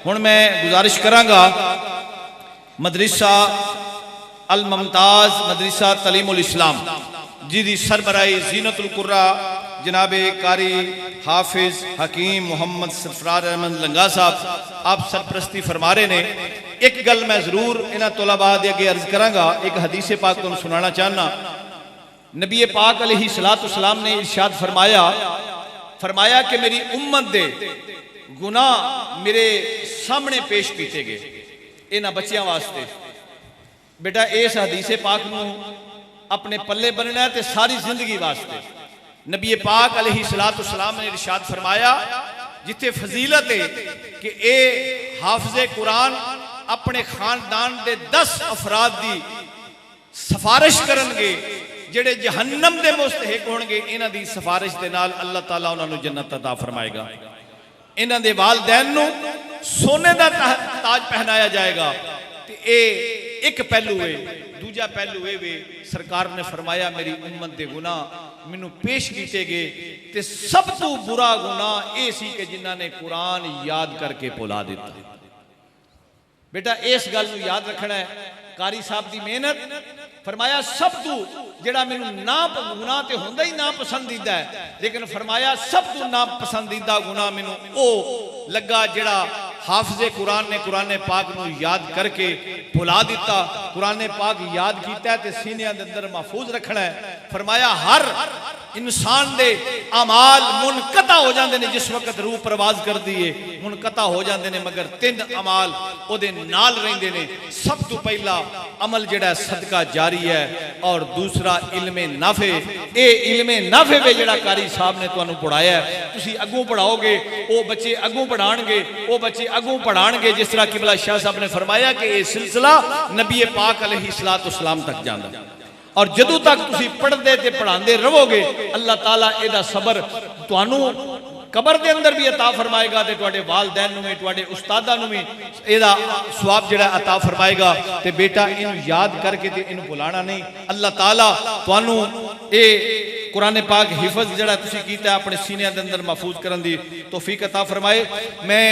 हुण मैं गुजारिश करांगा मदरसा अल मुमताज़ मदरसा तलीमुल इस्लाम जिहदी सरबराही ज़ीनतुल कुर्रा जनाबे कारी हाफिज हकीम मोहम्मद सरफराज अहमद लंगा साहब आप सरप्रस्ती फरमा रहे ने। एक गल मैं जरूर इन्हां तलबा दे अगे अर्ज करांगा, एक हदीस पाक तुहानूं सुनाना चाहना। नबी पाक अलैहिस्सलाम ने इरशाद फरमाया कि मेरी उम्मत दे गुनाह मेरे सामने पेश किए गए इन्हां बच्चियां वास्ते। बेटा इस हदीस पाक नूं अपने पल्ले बनना है ते सारी जिंदगी वास्ते। नबी पाक अलैहिस्सलाम ने इरशाद फरमाया जिथे फजीलत है कि ए हाफिज़े कुरान अपने खानदान के 10 अफराद की सिफारिश करनगे जेड़े जहन्नम के मुस्तहिक होणगे। इन्हां दी सिफारिश दे नाल अल्लाह ताला उन्हां नूं जन्नत अता फरमाएगा। इन्हां दे वालिदैन नूं सोने का ताज पहनाया जाएगा। ते ए एक पहलू है। दूजा पहलू ये वे सरकार ने फरमाया मेरी उम्मत के गुनाह मैनू पेश किए गए ते सब तो बुरा गुनाह ये सी कि जिन्हां ने कुरान याद करके भुला दिता। बेटा इस गल नूं याद रखना है। कारी साहब की मेहनत फरमाया सब तू जेड़ा मैनू ना गुनाह तो होंदा ही ना पसंदीदा है, लेकिन फरमाया सब तू ना पसंदीदा गुनाह मैनू ओ लगा जेड़ा हाफिज़े कुरान ने कुरान पाक नूं याद करके भुला दिता। कुरान पाक याद किया ते सीनिया दे अंदर महफूज रखना है। फरमाया हर इंसान दे अमाल मुनकता हो जाते हैं जिस वक्त रूह प्रवाज कर दिए मुनकता हो जाते हैं, मगर 3 अमाल ओदे नाल रहिंदे ने। सब तो पहला अमल जेड़ा सदका जारी है और दूसरा इल्मे नाफे। ए इल्मे नाफे वे जेड़ा कारी साहब ने तुहानूं पढ़ाया है, तुसीं अगों पढ़ाओगे वो बच्चे अगों पढ़ाणगे, वो बच्चे अगों पढ़ाणगे। जिस तरह किबला शाह साहब ने फरमाया कि यह सिलसिला नबी पाक अलैहिस्सलाम तक जांदा और जदों तक तुसीं पढ़दे ते पढ़ांदे रहोगे अल्लाह ताला इहदा सबर तुहानूं कबर के अंदर भी अता फरमाएगा ते तुहाडे वालिदैन नूं भी तुहाडे उस्तादां नूं भी इहदा सवाब जिहड़ा अता फरमाएगा। ते बेटा इन्हूं याद करके ते इन्हूं भुलाना नहीं। अल्लाह ताला तुहानूं ए कुरान पाक हिफज जिहड़ा तुसीं कीता अपने सीने के अंदर महफूज करन दी तौफीक अता फरमाए। मैं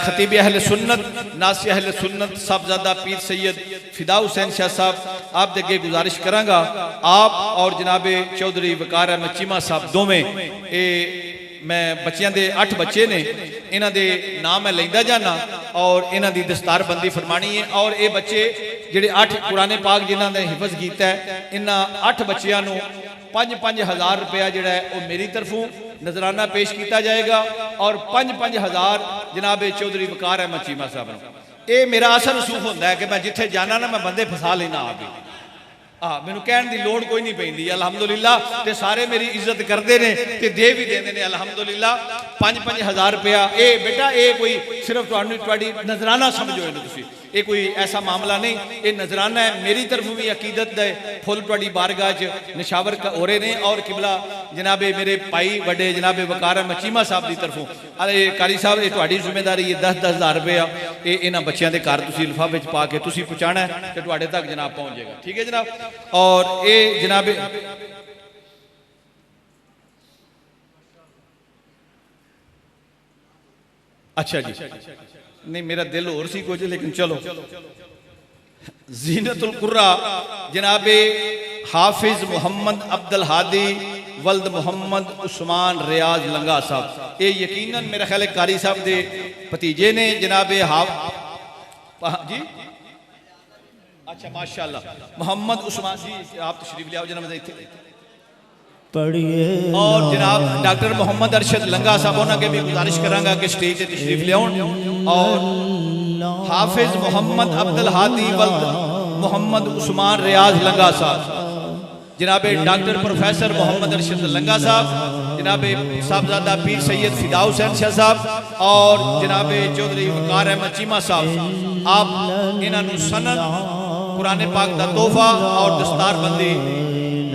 खतीब अहले सुन्नत नासी अहले सुन्नत साहबजादा पीर सैयद फिदा हुसैन शाह साहब आप दे अगे गुजारिश करांगा, आप और जनाबे चौधरी वकार अहमद चीमा साहब दोवें ए मैं बच्चियां दे 8 बच्चे ने इन्हां दे नाम मैं लैंदा जाना और इन्हां दी दस्तारबंदी फरमानी है। और ये बच्चे जिहड़े 8 कुरान पाक जिन्हां ने हिफज कीता है इन्हां 8 बच्चियां नूं 5-5 हज़ार रुपया जिहड़ा है वो मेरी तरफों नजराना पेश किया जाएगा और 5-5 हज़ार जनाबे चौधरी वकार अहमद चीमा साहब नूं। ये मेरा असर रसूख होंदा है कि मैं जिथे जाना ना मैं बंदे फसा लेना आ गए। मैनू कहने की लोड़ कोई नहीं पैंदी। अलहमदुलिल्लाह ते सारे मेरी इज्जत करते हैं ते दे भी देंदे ने। अलहमदुलिल्लाह 5-5 हज़ार रुपया ये बेटा ये कोई सिर्फ तुहाडी नजराना समझो इन्हूं तुसीं, ये कोई ऐसा मामला नहीं, ये नजराना है। मेरी तरफ भी अकीदत दे फुल तुहाडी बारगाह च निशावर हो रहे हैं और किबला जनाबे मेरे भाई बड़े जनाबे वकार अहमद चीमा साहब की तरफों अरे कारी साहब ये तुहाडी जिम्मेदारी है 10-10 हज़ार रुपया ये इन्हां बच्चों के घर तुसीं लिफाफे च पा के तुसीं पहुँचाना है तो तुहाडे तक जनाब पहुँच जाएगा। ठीक है जनाब। और ये जनाबे अच्छा जी नहीं मेरा दिल और सी कुछ लेकिन चलो ज़ीनतुल कुर्रा जनाबे हाफिज मोहम्मद अब्दुल हादी वल्द मोहम्मद उस्मान रियाज लंगा साहब ये यकीनन मेरा ख्याल है कारी साहब के भतीजे ने जनाबे जी अच्छा माशाअल्लाह मोहम्मद उस्मान जी आप तशरीफ ले आओ जनाब इत्थे पढ़िए। और जनाब डॉक्टर मोहम्मद अरशद लंगा साहब उन्होंने भी गुजारिश करांगा कि स्टेज से तशरीफ ले आउण। और हाफिज मोहम्मद अब्दुल हादी वल्द मोहम्मद उस्मान रियाज लंगा साहब जनाबे डॉक्टर प्रोफेसर मोहम्मद अरशद लंगा साहब जनाबे साहबजादा पीर सैयद फिदा हुसैन शाह साहब और जनाबे चौधरी वकार अहमद चीमा साहब आप इन्होंने सनद कुरान पाक का तोहफा और दस्तारबंदी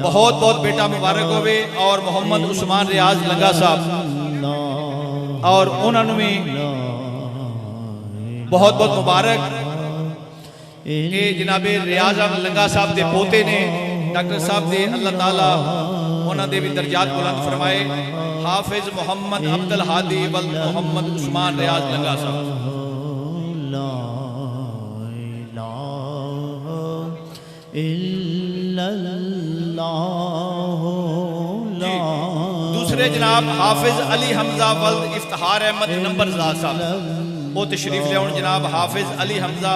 बहुत बहुत बेटा मुबारक होवे। और मोहम्मद उस्मान रियाज लंगा साहब और उन्होंने भी बहुत बहुत मुबारक। ये जनाबे रियाज अहमद लंगा साहब के पोते ने डॉक्टर साहब दे अल्लाह ताला उन्होंने भी दर्जात बुलंद फरमाए। हाफिज मोहम्मद अब्दुल हादी वल्द मोहम्मद उस्मान रियाज लंगा साहब ला इलाहा इल्लल्लाह ला। दूसरे जनाब हाफिज अली हमजा वल्द इफ्तिखार अहमद नंबरदार साहब वो तशरीफ ले आउण। जनाब हाफिज अली हमजा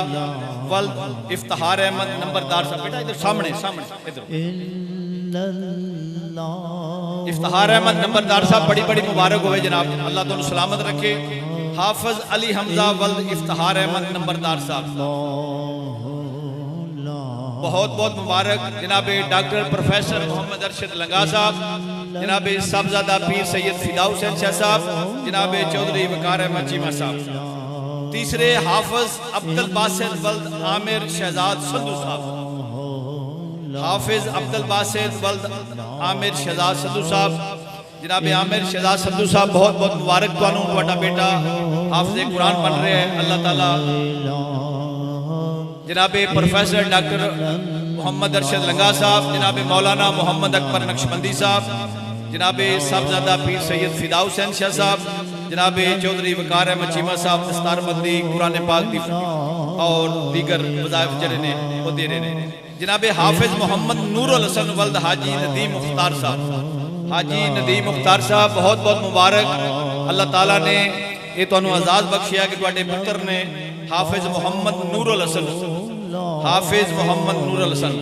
वल्द इफ्तिखार अहमद नंबरदार साहब, बेटा इधर सामने सामने इधर। इफ्तिखार अहमद नंबरदार साहब बड़ी बड़ी मुबारक होवे जनाब, अल्लाह तुम सलामत रखे। हाफिज अली हमजा वल्द इफ्तिखार अहमद नंबरदार साहब बहुत बहुत मुबारक। जनाब डॉक्टर प्रोफेसर मोहम्मद अरशद लंगा साहब, जनाब साहबजादा पीर सैयद फिदा हुसैन शाह साहब, जनाब चौधरी वकार अहमद चीमा साहब। तीसरे हाफिज अब्दुल बासित वल्द आमिर शहजाद संधू साहब, हाफिज अब्दुल बासित वल्द आमिर शहजाद संधू साहब, जनाब आमिर शहजाद संधू साहब बहुत बहुत मुबारक तुहानू, तुहाडा बेटा हाफिज कुरान बन रहा है, अल्लाह ताला। जनाब प्रोफेसर डॉक्टर मोहम्मद अरशद लंगा साहब, जनाब मौलाना मोहम्मद अकबर नक्शबंदी साहब, जनाब साहबजादा पीर सैयद फिदा हुसैन शाह साहब, जनाब चौधरी वकार अहमद चीमा साहब दस्तारबंदी कुरान पाक दी और दीगर वज़ाइफ जड़े ने वो दे रहे हैं। जनाब हाफिज मोहम्मद नूरुल हसन वल्द हाजी नदीम मुख्तार साहब, हाजी नदीम मुख्तार साहब बहुत बहुत मुबारक। अल्लाह ताला ने ये तुहानू आज़ाद बख्शिया कि तुहाडे पुत्र ने हाफिज मोहम्मद नूरुल हसन, हाफिज मोहम्मद नूरुल हसन,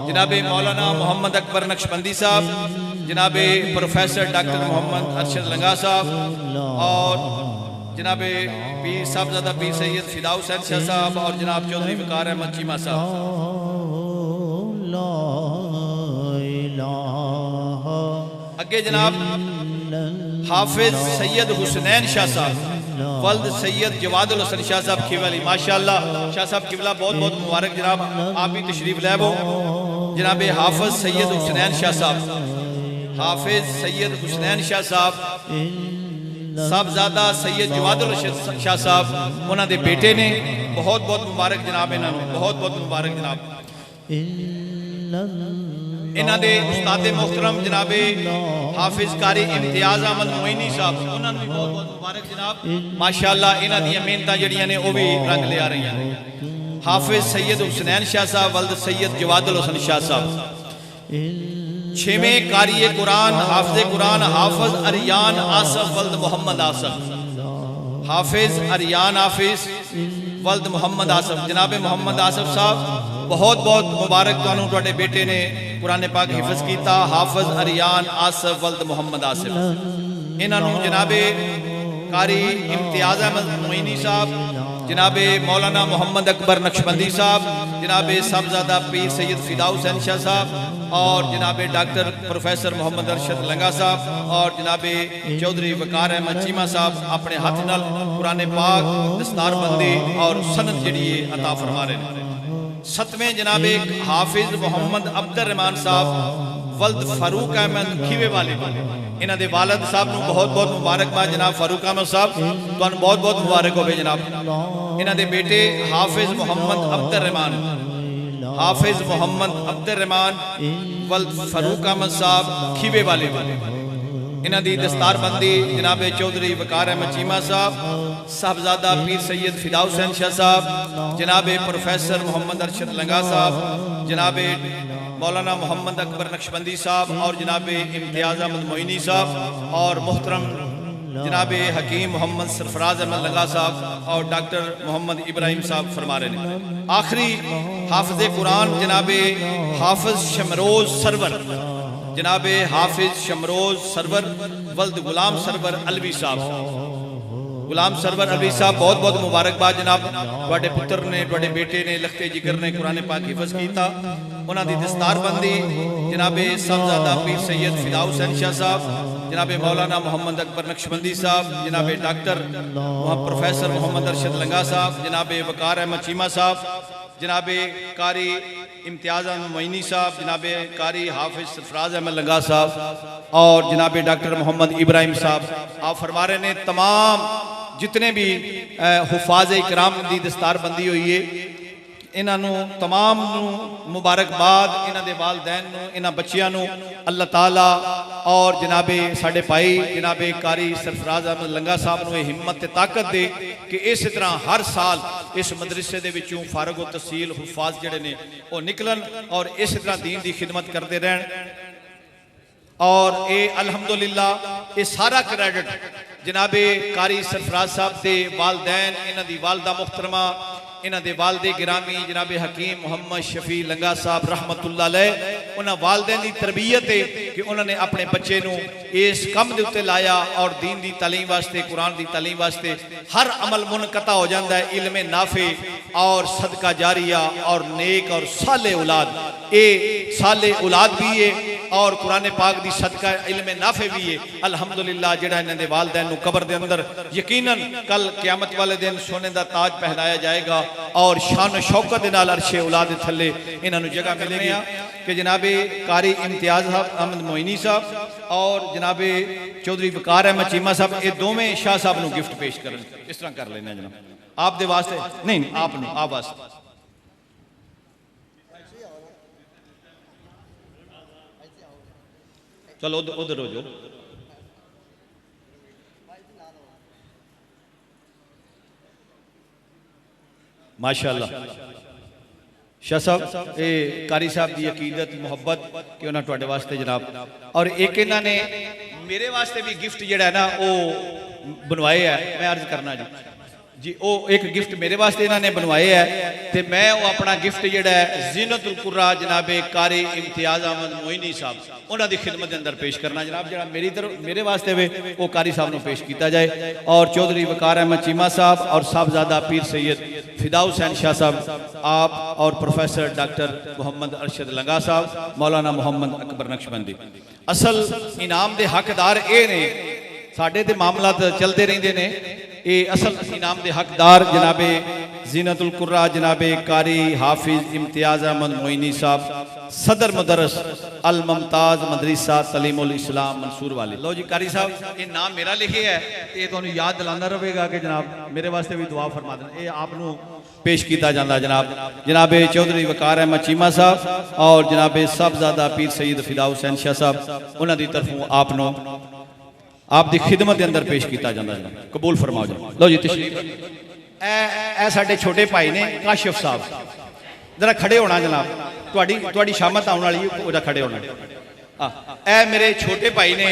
जनाब मौलाना मोहम्मद अकबर नक्शबंदी साहब, जनाब प्रोफेसर डॉक्टर मोहम्मद अरशद लंगा साहब और जनाब पीर साहबजादा पीर सैयद फिदा हुसैन शाह साहब और जनाब चौधरी वकार अहमद चीमा साहब। अगे जनाब हाफिज सैयद हुसनैन शाह साहब वल्द सैयद जवादुल हसन शाह साहब खिवली, माशाअल्लाह शाह साहब खिवला बहुत बहुत मुबारक जनाब, आप भी तशरीफ लाबो। जनाब हाफिज सैयद हुसनैन शाह साहब, हाफिज सैयद हुसनैन शाह साहब, साहबजादा सैयद जवादुल हसन शाह साहब उन्होंने बेटे ने, बहुत बहुत मुबारक जनाब, इन्होंने बहुत बहुत मुबारक जनाब। इन्होंने उस्ताद मोहतरम जनाब हाफिज कारी इम्तियाज अहमद मोइनी साहब उन्होंने भी बहुत बहुत मुबारक जनाब, माशाअल्लाह इन्हों दी मेहनत जड़ियां ने वो भी रंग ले आ रही हैं। हाफिज सैयद हुसनैन शाह साहब वल्द सैयद जवादुल हसन शाह साहब। छेवें कारी कुरान हाफिज कुरान हाफिज अरियान आसफ वल्द मोहम्मद आसफ, हाफिज अरियान हाफिज वल्द मोहम्मद आसफ, जनाब मोहम्मद आसफ साहब बहुत बहुत मुबारक तुहानू, तुहाडे बेटे ने कुरान पाक हिफज किया। हाफिज अरियान आसफ वल्द मोहम्मद आसिफ, इन्हों जनाबे कारी इम्तियाज अहमद मोइनी साहब, जनाबे मौलाना मोहम्मद अकबर नक्शबंदी साहब, जनाबे साहबजादा पीर सैयद फिदा हुसैन शाह साहब और जनाबे डॉक्टर प्रोफेसर मोहम्मद अरशद लंगा साहब और जनाबे चौधरी वकार अहमद चीमा साहब अपने हाथ नाल कुरान पाक दस्तारबंदी और सनद जी अता फरमा रहे हैं। सतवें जनाबे हाफिज मोहम्मद अब्दुल रहमान साहब वल्द फारूक अहमद खीवे वाले, इन्हों के वालद साहब को बहुत बहुत मुबारकबाद जनाब फारूक अहमद साहब, तुहानू बहुत बहुत मुबारक हो जनाब। इन्हों के बेटे हाफिज मोहम्मद अब्दुल रहमान, हाफिज मोहम्मद अब्दुल रहमान वल्द फारूक अहमद साहब खीवे वाले, इन्हों की दस्तारबंदी जनाब चौधरी वकार अहमद चीमा साहब, साहबजादा पीर सैयद फिदा हुसैन शाह साहब, जनाब प्रोफेसर मोहम्मद अरशद लंगा साहब, जनाब मौलाना मोहम्मद अकबर नक्शबंदी साहब और जनाब इम्तियाज अहमद मोइनी साहब और मोहतरम जनाब हकीम मोहम्मद सरफराज अहमद लंगा साहब और डॉक्टर मोहम्मद इब्राहिम साहब फरमा रहे हैं। आखिरी हाफिज कुरान जनाब हाफिज शमरोज सरवर, जनाब हाफिज शमरोज सरवर वल्द गुलाम सरवर अलवी साहब, गुलाम सरवर अलवी साहब बहुत बहुत मुबारकबाद जनाब, तुहाडे पुत्र ने तुहाडे बेटे ने लखते जिगर ने कुरान पाक हिफज किया। उन्होंने दस्तारबंदी जनाबे साहबजादा पीर सैयद फिदा हुसैन शाह साहब, जनाबे मौलाना मोहम्मद अकबर नक्शबंदी साहब, जनाबे डॉक्टर प्रोफेसर मोहम्मद अरशद लंगा साहब, जनाबे वकार अहमद चीमा साहब, जनाबे कारी इम्तियाज अहमद मोइनी साहब, जनाबे कारी हाफिज सरफराज अहमद लंगा साहब और जनाबे डॉक्टर मोहम्मद इब्राहिम साहब। आप फरमा रहे ने तमाम जितने भी हुफाज इकराम की दस्तारबंदी हुई है इन्हों तमाम मुबारकबाद, इन्हों के वालदैन, इन्होंने बच्चों को अल्लाह ताला और जनाबे साढ़े भाई जनाबे कारी सरफराज अहमद लंगा साहब को हिम्मत ताकत दे कि इस तरह हर साल इस मदरसे के विचों फारग व तहसील हुफाज जड़े ने वो निकलन और इस तरह दीन की खिदमत करते रहन। और ये अल्हम्दुलिल्लाह ये सारा क्रेडिट जनाबे कारी सरफराज साहब के वालदैन, इन्हों की वालदा मुहतरमा, इन्हों के वालदे गिरामी जनाबे हकीम मोहम्मद शफी लंगा साहब रहमतुल्लाह अलैह, उन्होंने वालदैन की तरबियत है कि उन्होंने अपने बच्चे को इस कम के उत्ते लाया और दीन की तालीम वास्ते, कुरान की तालीम वास्ते हर अमल मुनकता हो जाता है। इल्मे नाफे और सदका जारिया और नेक और साले औलाद, ये साले औलाद भी है और कुरान पाक की सदका इल्मे नाफे भी है। अल्हम्दुलिल्लाह जेड़ा इन्होंने वालदैन कबर के अंदर यकीनन कल क्यामत वाले दिन सोने का ताज पहनाया जाएगा और शान शौकत के नाल अरशे औलाद थले इन्होंने जगह मिलेगी कि जनाबे कारी इम्तियाज अहमद मोइनी साहब और जनाबे चौधरी वकार अहमद चीमा साहब ये दोवें शाह साहब को गिफ्ट पेश कर इस तरह कर लेना जनाब आप दे वास्ते नहीं आप वास्ते। चलो उधर हो जाओ। माशाअल्लाह शाह साहब ये कारी साहब की अकीदत मुहब्बत कि उन्होंने तुहाडे वास्ते जनाब और एक इन्होंने मेरे वास्ते भी गिफ्ट जिहड़ा है ना वो बनवाए है। मैं अर्ज करना जी वो एक गिफ्ट मेरे वास्ते इन्होंने बनवाए है तो मैं वो अपना गिफ्ट जिहड़ा है जीनतुल कुर्रा जनाबे कारी इम्तियाज अहमद मोइनी साहब उन्होंने खिदमत के अंदर पेश करना जनाब। जो मेरी तरफ मेरे वास्ते वे वो कारी साहब को पेश किया जाए और चौधरी वकार अहमद चीमा साहब और साहबजादा पीर सैयद फिदा हुसैन शाह साहब आप और प्रोफेसर डॉक्टर मोहम्मद अरशद लंगा साहब मौलाना मोहम्मद अकबर नक्शबंदी असल इनाम के हकदार ये ने। साढ़े तो मामला चलते रहते ने, ये असल इनाम के हकदार जनाबे जीनतुल कुर्रा जनाबे कारी हाफिज इम्तियाज अहमद मोइनी साहब सदर मुदरस अल मुमताज मदरसा तलीमुल इस्लाम मंसूर वाले। लो जी कारी साहब ये नाम मेरा लिखे है, ये तुहानू याद दिलाना रहेगा कि जनाब मेरे वास्ते भी दुआ फरमा देना। ये आपनू पेश किया जाता जनाब जनाबे चौधरी वकार अहमद चीमा साहब और जनाबे साहबजादा पीर सईद फिदा हुसैन शाह साहब उन्होंने तरफों आपनू आप दी खिदमत के अंदर पेश किया जाता है। कबूल फरमाओ जी। लो जी तशरीफ ए साडे छोटे भाई ने काशिफ साहब जरा खड़े होना जनाब, तुहाडी शामत आने वाली है, खड़े होना। ए मेरे छोटे भाई ने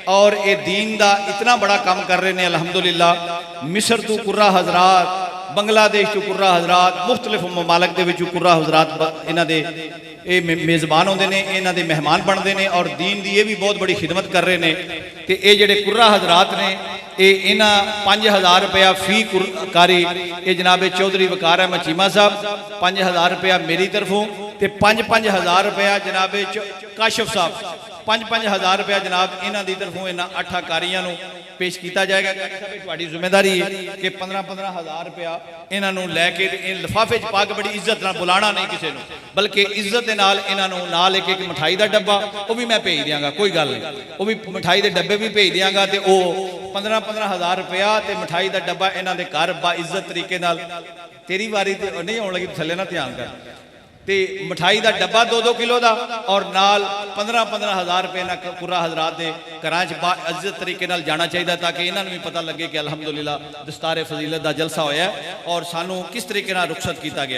और ये दीन का इतना बड़ा काम कर रहे हैं अल्हम्दुलिल्लाह। मिस्र तो कुर्रा हजरात, बंगलादेश तो कुर्रा हजरात, मुख्तलिफ ममालक के विचों कुर्रा हजरात इन्हां दे ये मेज़बान होंदे ने, इन्हां दे मेहमान बनते हैं और दीन की ये भी बहुत बड़ी खिदमत कर रहे हैं। तो ये जेडे कुर्रा हजरात ने ये इन्हां 5000 रुपया फी कारी ये जनाबे चौधरी वकार अहमद चीमा साहब 5000 रुपया मेरी तरफों तो 5-5 रुपया जनाबे काशिफ साहब 5-5 रुपया जनाब इन्हां दी तरफों इन्हां 8 कारियां नूं पेश किया जाएगा। तुहाडी जिम्मेदारी है कि 15-15 रुपया इन्हों लैके लिफाफे च पा के बड़ी इज्जत नाल बुलाना नहीं किसी को, बल्कि इज्जत के नाल इन्हों नाल एक मिठाई का डब्बा वो भी मैं भेज देंगा, कोई गल नहीं, वो भी मिठाई के डब्बे भी भेज देंगा। तो वह 15-15 रुपया तो मिठाई का डब्बा इन्हों के घर बा इज्जत तरीके नाल तेरी वारी तो नहीं आने लगी, थले ना ध्यान कर। तो मिठाई का डब्बा 2-2 किलो का और नाल 15-15 रुपये ना कुर्रा हजरात के घर बा इज्जत तरीके नाल जाना चाहिए ताकि इन्होंने भी पता लगे कि अल्हम्दुलिल्लाह दस्तारे फजीलत का जलसा होया और सानू किस तरीके नाल रुखसत किया गया।